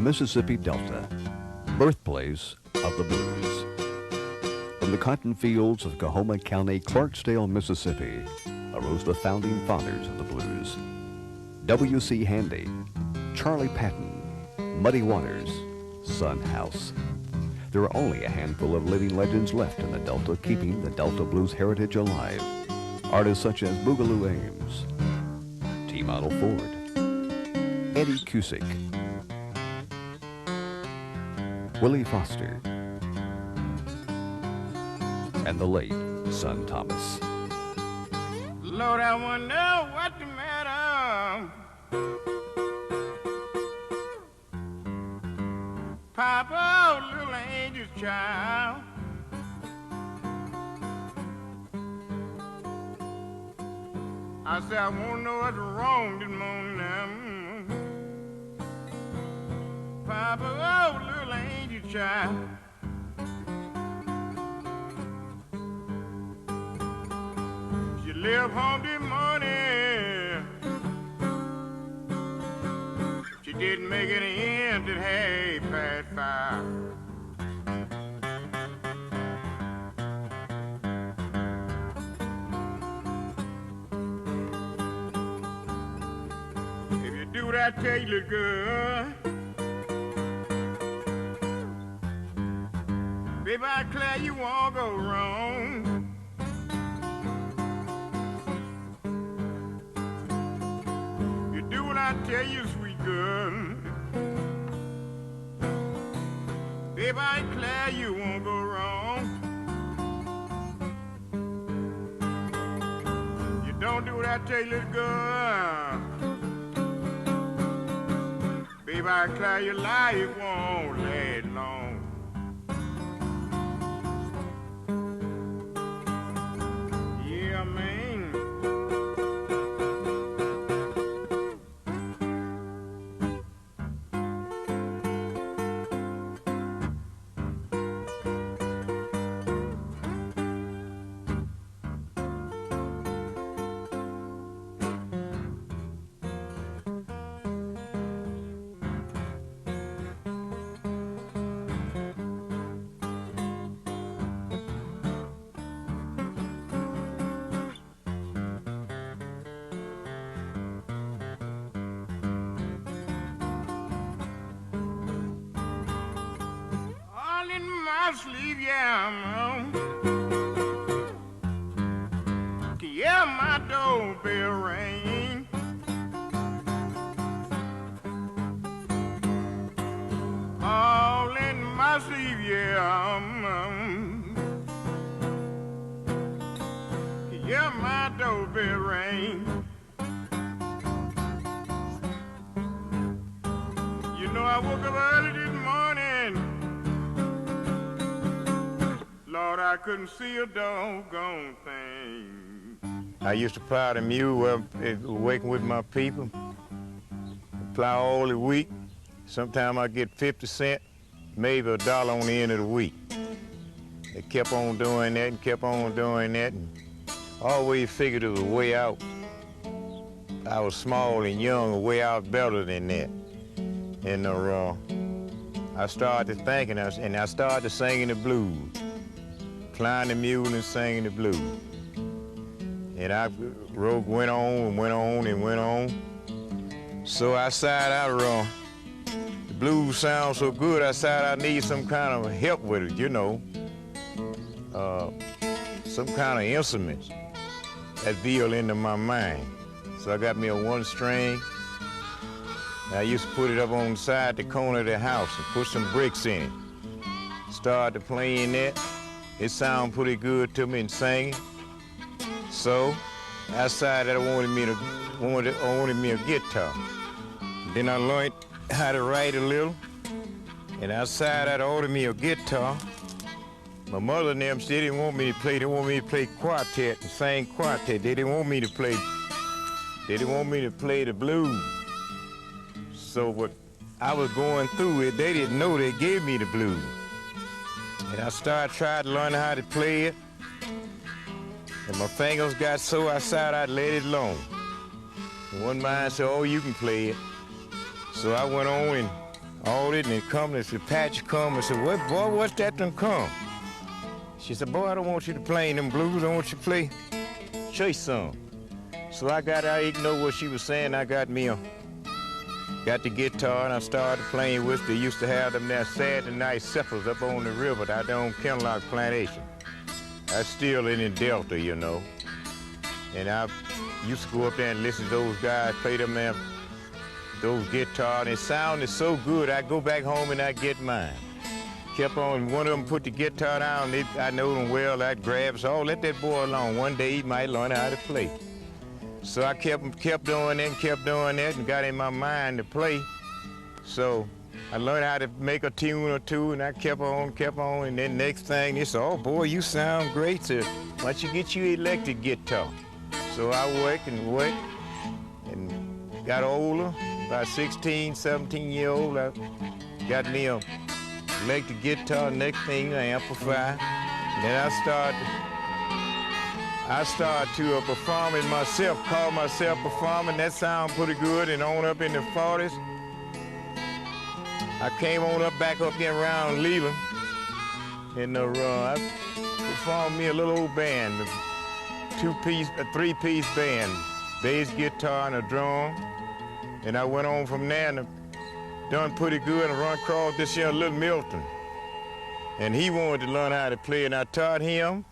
Mississippi Delta, birthplace of the blues. From the cotton fields of Coahoma County, Clarksdale, Mississippi, arose the founding fathers of the blues. W.C. Handy, Charlie Patton, Muddy Waters, Son House. There are only a handful of living legends left in the Delta, keeping the Delta blues heritage alive. Artists such as Boogaloo Ames, T-Model Ford, Eddie Cusic, Willie Foster, and the late Son Thomas. Lord, I wonder what the matter. Papa, oh, little angel's child. I said, I want to know what's wrong this morning now. Papa, oh, little angel child. She left home this morning. She didn't make it in till 5:30. If you do what I tell you, little girl, baby, I declare you won't go wrong. You do what I tell you, sweet girl. Baby, I declare you won't go wrong. You don't do what I tell you, little girl. Baby, I declare your life won't last long. Yeah, man. Sleep, yeah, I'm yeah, my doorbell ring. All in my sleep, yeah, yeah, my doorbell ring. You know, I woke up early this morning. Lord, I couldn't see a doggone thing. I used to plow the mule working with my people. Plow all the week. Sometimes I get 50 cents, maybe $1 on the end of the week. They kept on doing that and kept on doing that. And always figured it was a way out. I was small and young, a way out better than that. And I started thinking, and I started singing the blues. Plowing the mule and singing the blues. And I went on and went on and went on. So I decided the blues sound so good, I decided I need some kind of help with it, you know. Some kind of instruments that feel into my mind. So I got me a 1-string. I used to put it up on the side, the corner of the house and put some bricks in it. Started playing that. It sounded pretty good to me and singing. So I decided I wanted me a guitar. Then I learned how to write a little, and I decided I ordered me a guitar. My mother and them, she didn't want me to play. They wanted me to play quartet and sing quartet. They didn't want me to play the blues. So what I was going through it, they didn't know they gave me the blues. And I started trying to learn how to play it. And my fingers got so I decided I'd let it alone. And one man said, oh, you can play it. So I went on and all it, and it come, and the patch come, and said, "What, boy, what's that done come?" She said, "Boy, I don't want you to play them blues, I want you to play chase song." So I didn't know what she was saying. I got the guitar, and I started playing with. They used to have them there Saturday night suppers up on the river down there on Kenlock Plantation. That's still in the Delta, you know. And I used to go up there and listen to those guys play them there, those guitars, and it sounded so good. I'd go back home and I'd get mine. Kept on, one of them put the guitar down, I know them well, I'd grab, so let that boy alone. One day he might learn how to play. So I kept doing that, and got in my mind to play. So I learned how to make a tune or two, and I kept on, and then next thing, they said, "Oh boy, you sound great, so why don't you get you an electric guitar?" So I worked, and got older, about 16, 17 years old, I got me a electric guitar, next thing, an amplifier. And then I started to perform it myself, call myself performing. That sound pretty good, and on up in the 40s. I came on up, back up there around Leland, and I performed me a little old band, a three-piece band, bass guitar and a drum. And I went on from there and done pretty good and run across this here little Milton. And he wanted to learn how to play, and I taught him.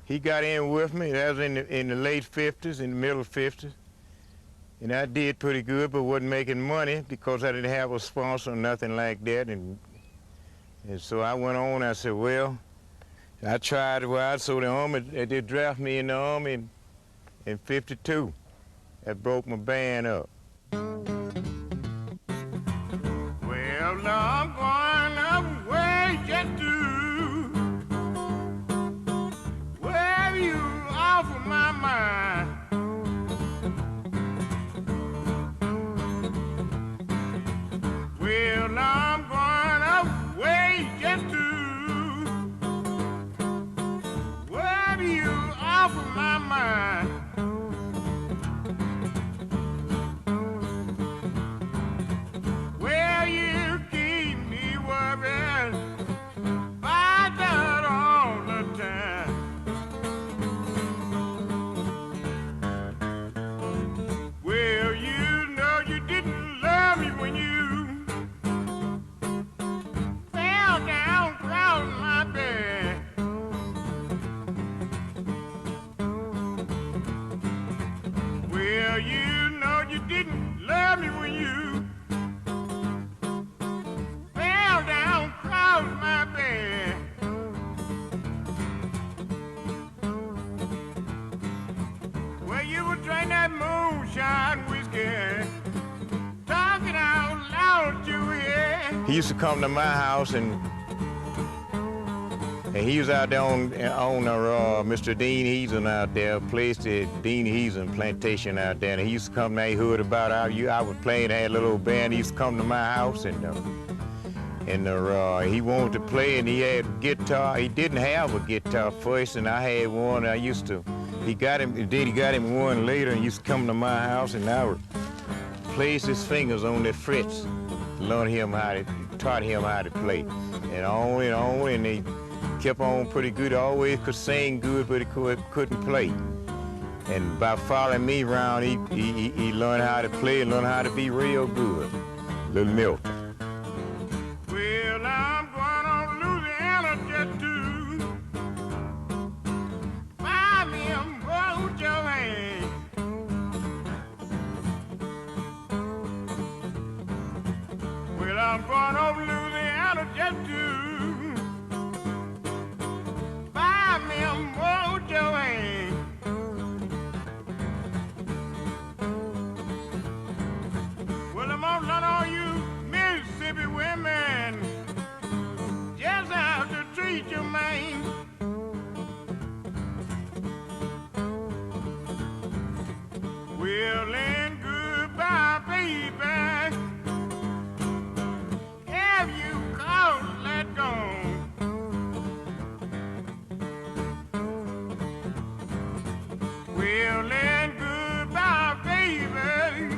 He got in with me. That was in the late 50s, in the middle 50s. And I did pretty good, but wasn't making money because I didn't have a sponsor or nothing like that. And so I went on, I said, well, I tried a while, so the Army, they drafted me in the Army in 52. That broke my band up. Well, I'm going away just to where you off of my mind. Well, I'm going away just to where you off of my mind. Well, you keep me worried about that all the time. Well, you know you didn't love me when you fell down across my bed. Well, you know you didn't love me when you fell down across my bed. Well, you would drink that moonshine whiskey, talking out loud to your head. He used to come to my house, and he was out there on Mr. Dean Heason out there, placed the Dean Heason plantation out there, and he used to come there. He heard about I was playing, had a little old band. He used to come to my house, and he wanted to play, and he had a guitar. He didn't have a guitar first, and I had one. He got him one later, and he used to come to my house, and I would place his fingers on the frets, taught him how to play, and on, and they kept on pretty good. Always could sing good, but he couldn't play. And by following me around, he learned how to play and learned how to be real good. Little Milton. Well, I'm going on Louisiana just to buy me a mojo hand. Well, I'm going over Louisiana just to buy me a mojo hand. Well, I'm gonna let all you Mississippi women just how to treat your man. Well, then goodbye, baby. Have you called let go? Well, then goodbye, baby.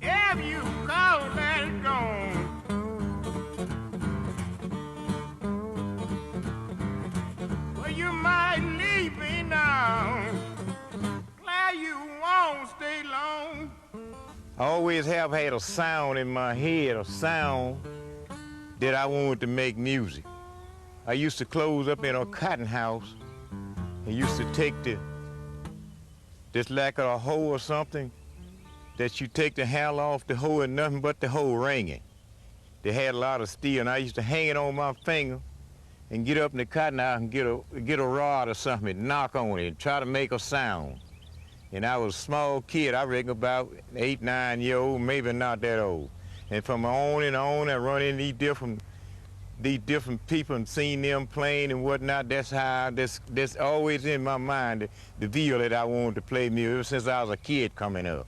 Have you called let I always have had a sound in my head, a sound that I wanted to make music. I used to close up in a cotton house and used to take this like a hoe or something that you take the handle off the hoe and nothing but the hoe ringing. They had a lot of steel, and I used to hang it on my finger and get up in the cotton house and get a rod or something, knock on it, and try to make a sound. And I was a small kid, I reckon about 8, 9 years old, maybe not that old. And from on and on, I run into these different people and seen them playing and whatnot. That's how, that's always in my mind, the viol that I wanted to play music ever since I was a kid coming up.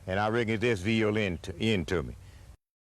And I reckon this violin into me.